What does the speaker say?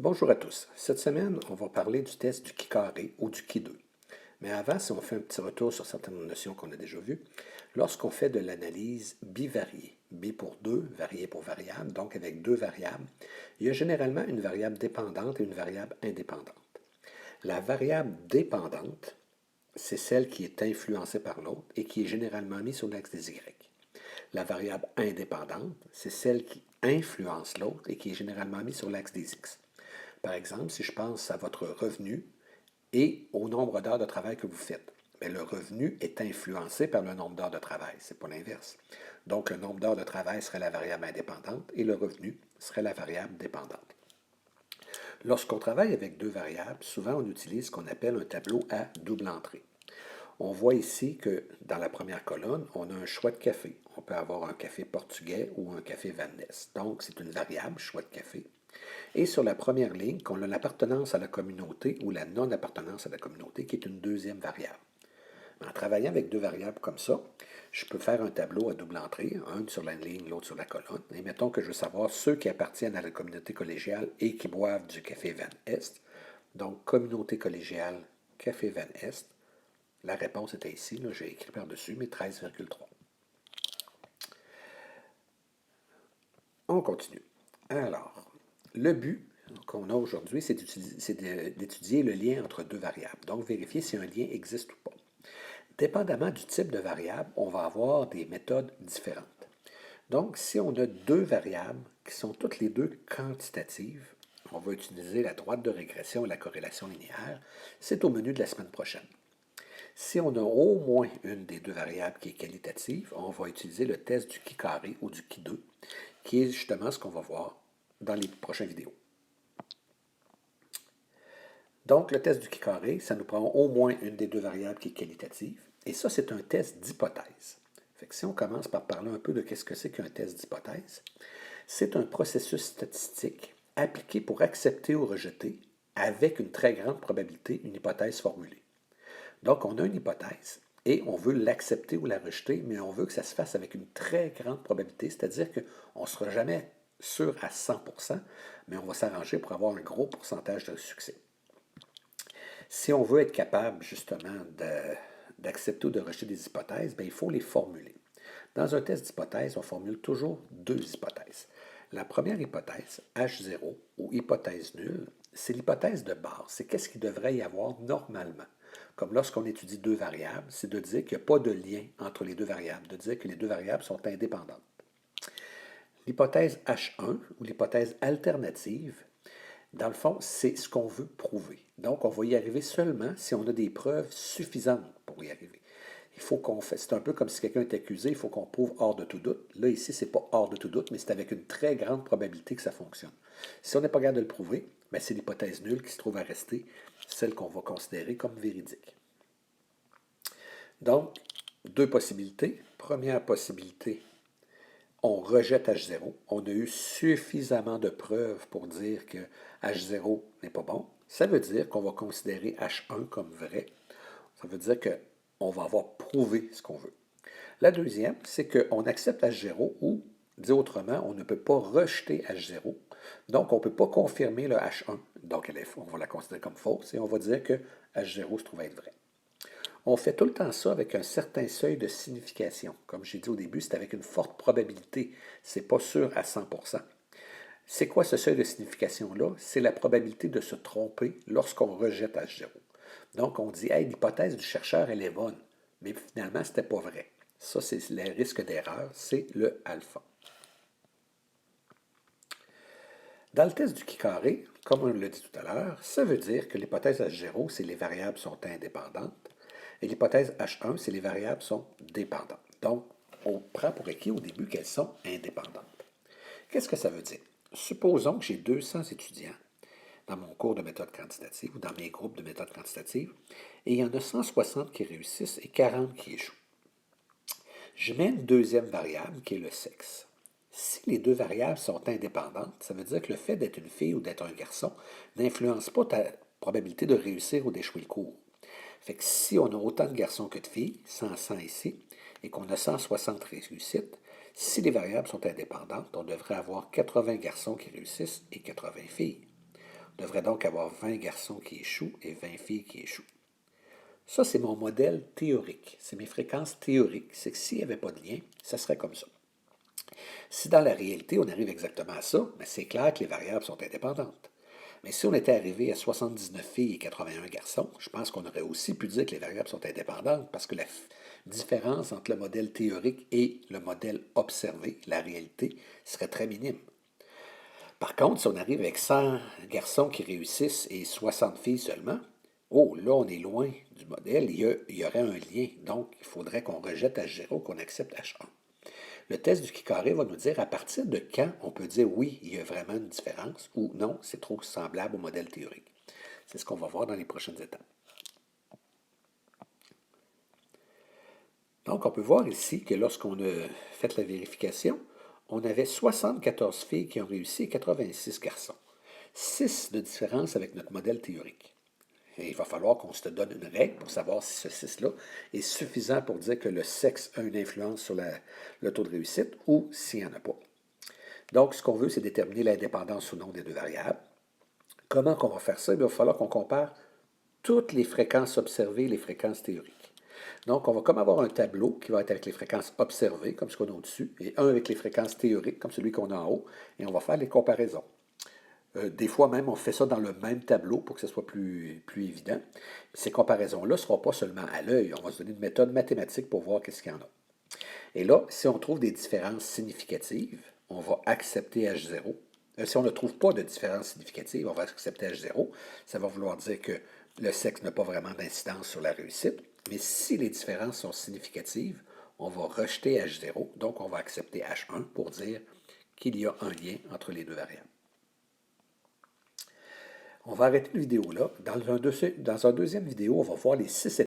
Bonjour à tous. Cette semaine, on va parler du test du qui carré ou du qui 2. Mais avant, si on fait un petit retour sur certaines notions qu'on a déjà vues, lorsqu'on fait de l'analyse bivariée, B pour 2, varié pour variable, donc avec deux variables, il y a généralement une variable dépendante et une variable indépendante. La variable dépendante, c'est celle qui est influencée par l'autre et qui est généralement mise sur l'axe des Y. La variable indépendante, c'est celle qui influence l'autre et qui est généralement mise sur l'axe des X. Par exemple, si je pense à votre revenu et au nombre d'heures de travail que vous faites, bien, le revenu est influencé par le nombre d'heures de travail, ce n'est pas l'inverse. Donc, le nombre d'heures de travail serait la variable indépendante et le revenu serait la variable dépendante. Lorsqu'on travaille avec deux variables, souvent on utilise ce qu'on appelle un tableau à double entrée. On voit ici que dans la première colonne, on a un choix de café. On peut avoir un café portugais ou un café Van Ness. Donc, c'est une variable, choix de café. Et sur la première ligne, qu'on a l'appartenance à la communauté ou la non-appartenance à la communauté, qui est une deuxième variable. En travaillant avec deux variables comme ça, je peux faire un tableau à double entrée, un sur la ligne, l'autre sur la colonne. Et mettons que je veux savoir ceux qui appartiennent à la communauté collégiale et qui boivent du café Van Est. Donc, communauté collégiale, café Van Est. La réponse était ici, là, j'ai écrit par-dessus, mais 13,3. On continue. Alors, le but qu'on a aujourd'hui, c'est d'étudier le lien entre deux variables. Donc, vérifier si un lien existe ou pas. Dépendamment du type de variable, on va avoir des méthodes différentes. Donc, si on a deux variables qui sont toutes les deux quantitatives, on va utiliser la droite de régression et la corrélation linéaire. C'est au menu de la semaine prochaine. Si on a au moins une des deux variables qui est qualitative, on va utiliser le test du qui carré ou du qui 2, qui est justement ce qu'on va voir dans les prochaines vidéos. Donc, le test du qui carré, ça nous prend au moins une des deux variables qui est qualitative. Et ça, c'est un test d'hypothèse. Fait que si on commence par parler un peu de qu'est-ce que c'est qu'un test d'hypothèse, c'est un processus statistique appliqué pour accepter ou rejeter, avec une très grande probabilité, une hypothèse formulée. Donc, on a une hypothèse et on veut l'accepter ou la rejeter, mais on veut que ça se fasse avec une très grande probabilité, c'est-à-dire qu'on ne sera jamais sûr à 100%, mais on va s'arranger pour avoir un gros pourcentage de succès. Si on veut être capable justement d'accepter ou de rejeter des hypothèses, bien, il faut les formuler. Dans un test d'hypothèse, on formule toujours deux hypothèses. La première hypothèse, H0 ou hypothèse nulle, c'est l'hypothèse de base. C'est qu'est-ce qu'il devrait y avoir normalement. Comme lorsqu'on étudie deux variables, c'est de dire qu'il n'y a pas de lien entre les deux variables, de dire que les deux variables sont indépendantes. L'hypothèse H1 ou l'hypothèse alternative, dans le fond, c'est ce qu'on veut prouver. Donc, on va y arriver seulement si on a des preuves suffisantes pour y arriver. Il faut qu'on fasse, c'est un peu comme si quelqu'un est accusé, il faut qu'on prouve hors de tout doute. Là, ici, ce n'est pas hors de tout doute, mais c'est avec une très grande probabilité que ça fonctionne. Si on n'est pas capable de le prouver, bien, c'est l'hypothèse nulle qui se trouve à rester, celle qu'on va considérer comme véridique. Donc, deux possibilités. Première possibilité, on rejette H0. On a eu suffisamment de preuves pour dire que H0 n'est pas bon. Ça veut dire qu'on va considérer H1 comme vrai. Ça veut dire qu'on va avoir prouvé ce qu'on veut. La deuxième, c'est qu'on accepte H0 ou, dit autrement, on ne peut pas rejeter H0. Donc, on ne peut pas confirmer le H1. Donc, on va la considérer comme fausse et on va dire que H0 se trouve être vrai. On fait tout le temps ça avec un certain seuil de signification. Comme j'ai dit au début, c'est avec une forte probabilité. Ce n'est pas sûr à 100%. C'est quoi ce seuil de signification-là? C'est la probabilité de se tromper lorsqu'on rejette H0. Donc, on dit, hey, l'hypothèse du chercheur, elle est bonne. Mais finalement, ce n'était pas vrai. Ça, c'est le risque d'erreur, c'est le alpha. Dans le test du qui carré, comme on l'a dit tout à l'heure, ça veut dire que l'hypothèse H0, c'est les variables sont indépendantes. Et l'hypothèse H1, c'est les variables sont dépendantes. Donc, on prend pour acquis au début qu'elles sont indépendantes. Qu'est-ce que ça veut dire? Supposons que j'ai 200 étudiants dans mon cours de méthode quantitative ou dans mes groupes de méthode quantitative, et il y en a 160 qui réussissent et 40 qui échouent. Je mets une deuxième variable qui est le sexe. Si les deux variables sont indépendantes, ça veut dire que le fait d'être une fille ou d'être un garçon n'influence pas ta probabilité de réussir ou d'échouer le cours. Fait que si on a autant de garçons que de filles, 100 ici, et qu'on a 160 réussites, si les variables sont indépendantes, on devrait avoir 80 garçons qui réussissent et 80 filles. devrait donc avoir 20 garçons qui échouent et 20 filles qui échouent. Ça, c'est mon modèle théorique. C'est mes fréquences théoriques. C'est que s'il n'y avait pas de lien, ça serait comme ça. Si dans la réalité, on arrive exactement à ça, mais c'est clair que les variables sont indépendantes. Mais si on était arrivé à 79 filles et 81 garçons, je pense qu'on aurait aussi pu dire que les variables sont indépendantes parce que la différence entre le modèle théorique et le modèle observé, la réalité, serait très minime. Par contre, si on arrive avec 100 garçons qui réussissent et 60 filles seulement, oh, là, on est loin du modèle, il y aurait un lien. Donc, il faudrait qu'on rejette H0, qu'on accepte H1. Le test du qui-carré va nous dire à partir de quand on peut dire oui, il y a vraiment une différence ou non, c'est trop semblable au modèle théorique. C'est ce qu'on va voir dans les prochaines étapes. Donc, on peut voir ici que lorsqu'on a fait la vérification, on avait 74 filles qui ont réussi et 86 garçons. 6 de différence avec notre modèle théorique. Et il va falloir qu'on se donne une règle pour savoir si ce 6-là est suffisant pour dire que le sexe a une influence sur le taux de réussite ou s'il n'y en a pas. Donc, ce qu'on veut, c'est déterminer l'indépendance ou non des deux variables. Comment qu'on va faire ça? Il va falloir qu'on compare toutes les fréquences observées et les fréquences théoriques. Donc, on va comme avoir un tableau qui va être avec les fréquences observées, comme ce qu'on a au-dessus, et un avec les fréquences théoriques, comme celui qu'on a en haut, et on va faire les comparaisons. Des fois même, on fait ça dans le même tableau pour que ce soit plus évident. Ces comparaisons-là ne seront pas seulement à l'œil. On va se donner une méthode mathématique pour voir qu'est-ce qu'il y en a. Et là, si on trouve des différences significatives, on va accepter H0. Si on ne trouve pas de différence significative, on va accepter H0. Ça va vouloir dire que le sexe n'a pas vraiment d'incidence sur la réussite. Mais si les différences sont significatives, on va rejeter H0. Donc, on va accepter H1 pour dire qu'il y a un lien entre les deux variables. On va arrêter la vidéo là. Dans un deuxième vidéo, on va voir les 6 étapes